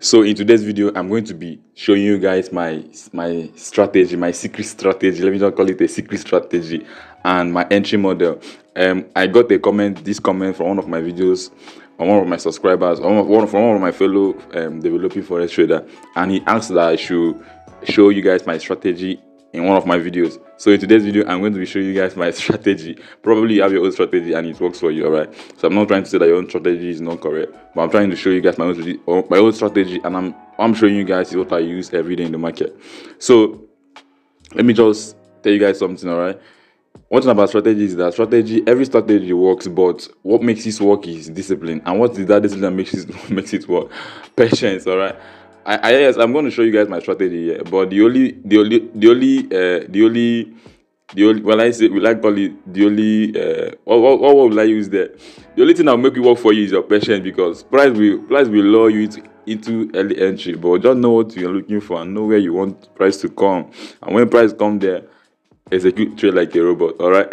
So in today's video, I'm going to be showing you guys my strategy, my secret strategy. Let me just call it a secret strategy, and my entry model. I got a comment, this comment from one of my videos, from one of my subscribers, from one of my fellow developing forex trader, and he asked that I should show you guys my strategy in one of my videos. So in today's video, I'm going to be showing you guys my strategy. Probably you have your own strategy and it works for you, all right? So I'm not trying to say that your own strategy is not correct, but I'm trying to show you guys my own strategy, and I'm showing you guys what I use every day in the market. So let me just tell you guys something, all right? One thing about strategy is that every strategy works, but what makes it work is discipline. And what is that discipline that makes it work? Patience, all right? Yes, I'm going to show you guys my strategy here, but the only well, I say we like call it the only what will I use there? The only thing that will make it work for you is your patience, because price will lure you into early entry, but just know what you're looking for and know where you want price to come, and when price come there, execute trade like a robot. All right.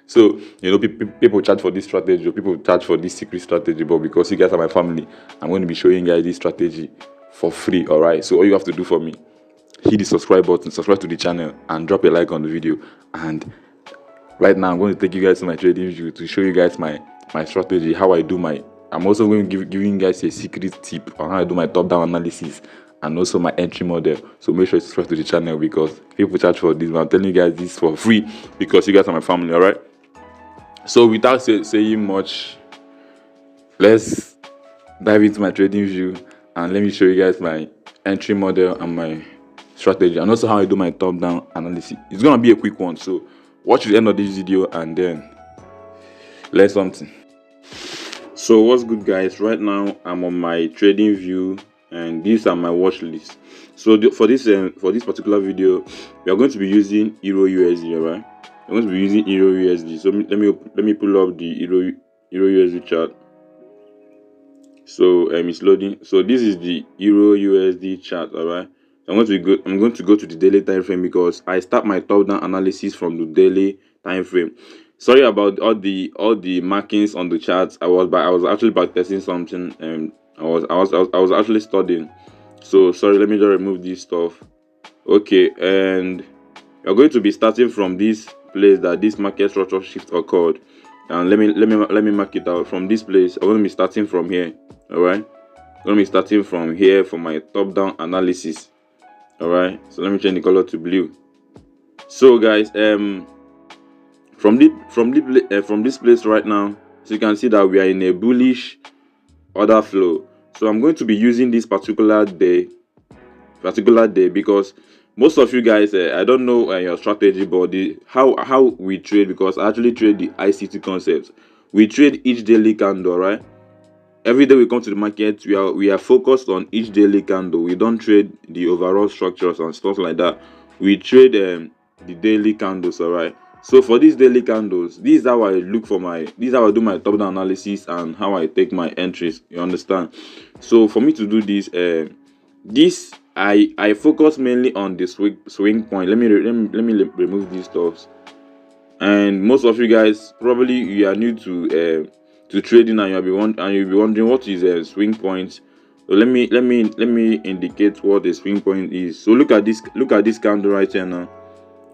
So people charge for this strategy, or people charge for this secret strategy, but because you guys are my family, I'm going to be showing you guys this strategy for free. All right, so all you have to do for me, hit the subscribe button, subscribe to the channel, and drop a like on the video. And right now I'm going to take you guys to my trading view to show you guys my strategy, how I do my I'm also going to giving you guys a secret tip on how I do my top-down analysis and also my entry model. So make sure you subscribe to the channel, because people charge for this, but I'm telling you guys this for free because you guys are my family. All right, so without saying much, let's dive into my trading view and let me show you guys my entry model and my strategy, and also how I do my top-down analysis. It's gonna be a quick one, so watch the end of this video and then learn something. So what's good, guys? Right now I'm on my trading view, and these are my watch list. So for this particular video, we are going to be using Euro USD. All right, we're going to be using Euro USD. So let me pull up the Euro USD chart. So it's loading. So this is the Euro USD chart. All right, I'm going to go to the daily time frame, because I start my top-down analysis from the daily time frame. Sorry about all the markings on the charts. I was actually backtesting something, and I was actually studying. So sorry, let me just remove this stuff. Okay, and we're going to be starting from this place that this market structure shift occurred. And let me mark it out. From this place, I'm going to be starting from here. All right, I'm going to be starting from here for my top-down analysis. All right, so let me change the color to blue. So guys, from this place right now, so you can see that we are in a bullish order flow. So I'm going to be using this particular day, because most of you guys, I don't know your strategy, but how we trade, because I actually trade the ICT concepts. We trade each daily candle, right? Every day we come to the market, we are focused on each daily candle. We don't trade the overall structures and stuff like that. We trade the daily candles. All right, so for these daily candles, this is how I do my top-down analysis and how I take my entries. You understand? So for me to do this, I focus mainly on the swing point. Let me remove these stuffs. And most of you guys, probably you are new to trading, and you'll be wondering what is a swing point. So let me indicate what a swing point is. So look at this candle right here now.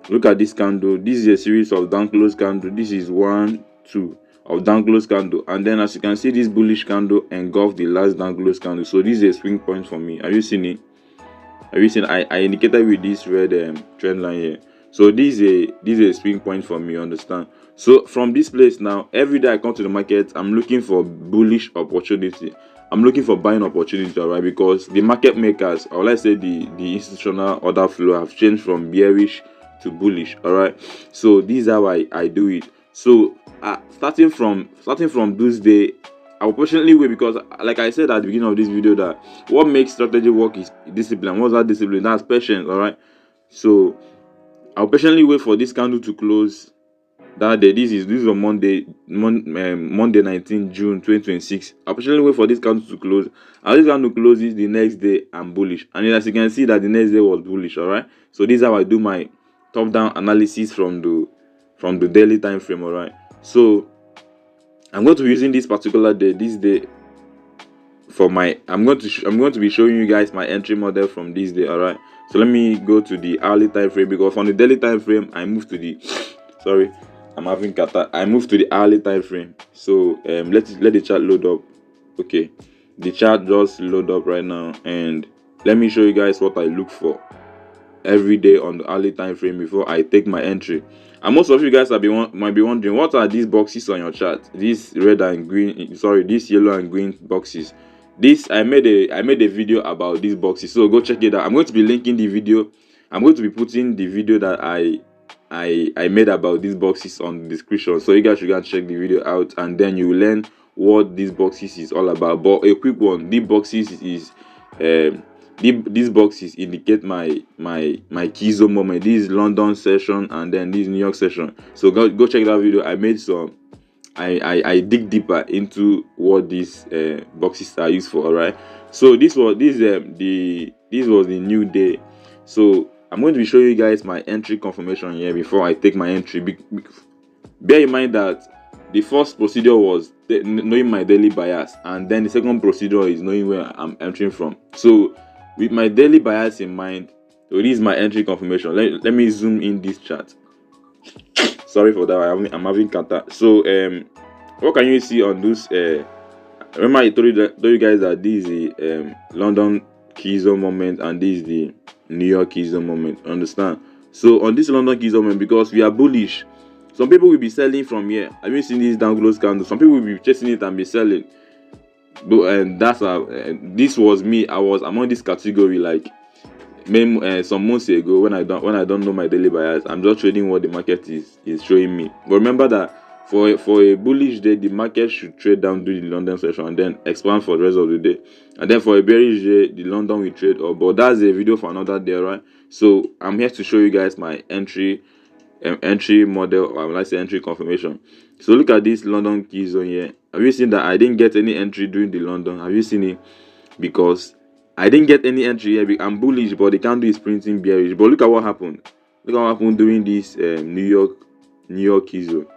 Look at this candle. This is a series of down close candle. This is 1, 2 of down close candle, and then as you can see, this bullish candle engulfed the last down close candle. So this is a swing point for me. Have you seen it? I indicated with this red trend line here. So this is a swing point for me, understand? So from this place now, every day I come to the market, I'm looking for bullish opportunity. I'm looking for buying opportunity, all right? Because the market makers, or let's say the institutional order flow, have changed from bearish to bullish, all right? So this is how I do it. So starting from this day, I will patiently wait, because like I said at the beginning of this video, that what makes strategy work is discipline. What's that discipline? That's patience, all right? So I'll patiently wait for this candle to close that day. This is on Monday 19 June 2026. I'll patiently wait for this candle to close. And this candle closes the next day, I'm bullish. And as you can see that the next day was bullish, all right? So this is how I do my top-down analysis from the daily time frame, all right? So I'm going to be using this particular day, for my I'm going to be showing you guys my entry model from this day. All right, so let me go to the hourly time frame, because on the daily time frame I moved to the sorry, I'm having kata. I moved to the hourly time frame. So let the chart load up. Okay, the chart just load up right now, and let me show you guys what I look for every day on the hourly time frame before I take my entry. And most of you guys might be wondering, what are these boxes on your chart? These red and green, sorry, these yellow and green boxes. This I made a video about these boxes, so go check it out. I'm going to be linking the video. I'm going to be putting the video that I made about these boxes on the description, so you guys should go and check the video out, and then you will learn what these boxes is all about. But a quick one, these boxes indicate my Killzone moment. This is London session and then this New York session. So go check that video. I made some. I dig deeper into what these boxes are used for. All right. So this was the new day. So I'm going to be showing you guys my entry confirmation here before I take my entry. Bear in mind that the first procedure was knowing my daily bias, and then the second procedure is knowing where I'm entering from. So with my daily bias in mind, so this is my entry confirmation. Let me zoom in this chart. Sorry for that, I'm having kata. So what can you see on this? Remember I told you guys that this is the London Killzone moment and this is the New York Killzone moment. Understand? So on this London Killzone moment, because we are bullish, some people will be selling from here. Have you seen this down close candle? Some people will be chasing it and be selling. And that's this was me. I was among this category like some months ago when I don't know my daily bias. I'm just trading what the market is showing me. But remember that for a bullish day, the market should trade down during the London session and then expand for the rest of the day. And then for a bearish day, the London will trade up. But that's a video for another day, right? So I'm here to show you guys my entry model, or let's say entry confirmation. So look at this London Killzone here. Have you seen that I didn't get any entry during the London? Have you seen it? Because I didn't get any entry here. I'm bullish, but the candle is printing bearish. But look at what happened. Look at what happened during this New York Killzone.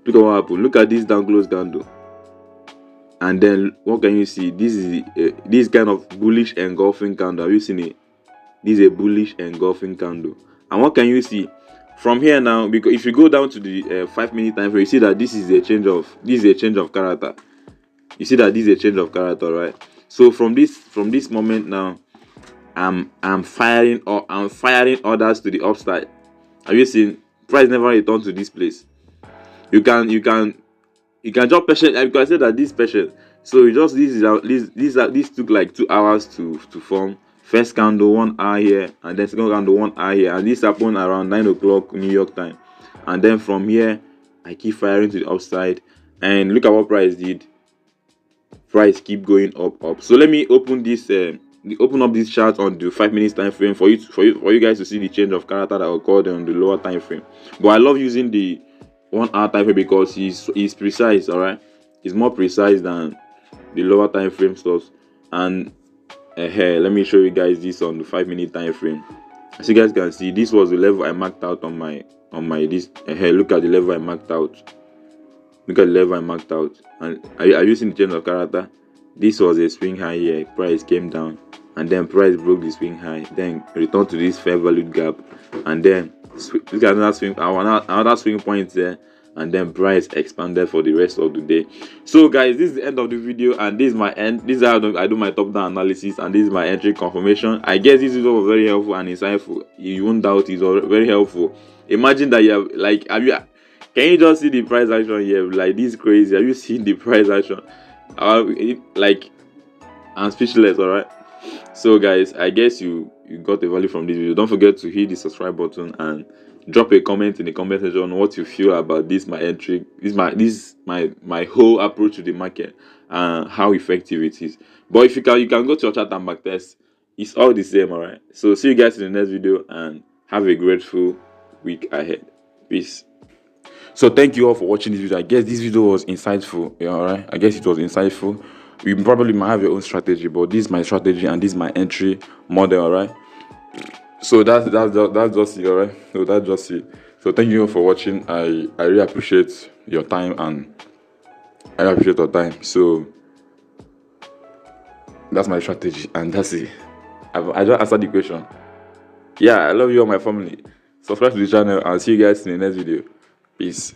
Look at what happened. Look at this down close candle. And then what can you see? This is this kind of bullish engulfing candle. Have you seen it? This is a bullish engulfing candle. And what can you see from here now? Because if you go down to the 5-minute time frame, you see that this is a change of character. You see that this is a change of character, right? So from this moment now, I'm firing orders to the upside. Have you seen? Price never returned to this place. You can just patient, because I said that this patient. So this took like 2 hours to form. First candle 1 hour here, and then second candle 1 hour here, and this happened around 9 o'clock New York time. And then from here I keep firing to the upside, and look at what price did. Price keep going up. So let me open up this chart on the 5-minute time frame for you guys to see the change of character that occurred on the lower time frame. But I love using the 1 hour time frame because it's precise. All right, it's more precise than the lower time frame stuff. And let me show you guys this on the 5-minute time frame. As you guys can see, this was the level I marked out on my this. Look at the level I marked out. Look at the level I marked out. And are you seeing the change of character? This was a swing high here. Price came down, and then price broke the swing high. Then returned to this fair value gap, and then look at another swing point there. And then price expanded for the rest of the day. So guys, this is the end of the video, and this is my end. This is how I do my top down analysis, and this is my entry confirmation. I guess this video was very helpful and insightful. You won't doubt it was very helpful. Imagine that you have can you just see the price action here? Like, this is crazy. Have you seen the price action? I'm speechless. All right. So guys, I guess you got the value from this video. Don't forget to hit the subscribe button and drop a comment in the comment section on what you feel about this my entry, my whole approach to the market, and how effective it is. But if you can go to your chart and back test. It's all the same. All right. So see you guys in the next video, and have a grateful week ahead. Peace. So thank you all for watching this video. I guess this video was insightful. Yeah, all right. I guess it was insightful. You probably might have your own strategy, but this is my strategy and this is my entry model. All right. So that's just it. All right. So that's just it. So thank you all for watching. I really appreciate your time, and I appreciate your time. So That's my strategy, and that's it. I just answered the question. Yeah, I love you all, my family. Subscribe to the channel, and see you guys in the next video. Peace.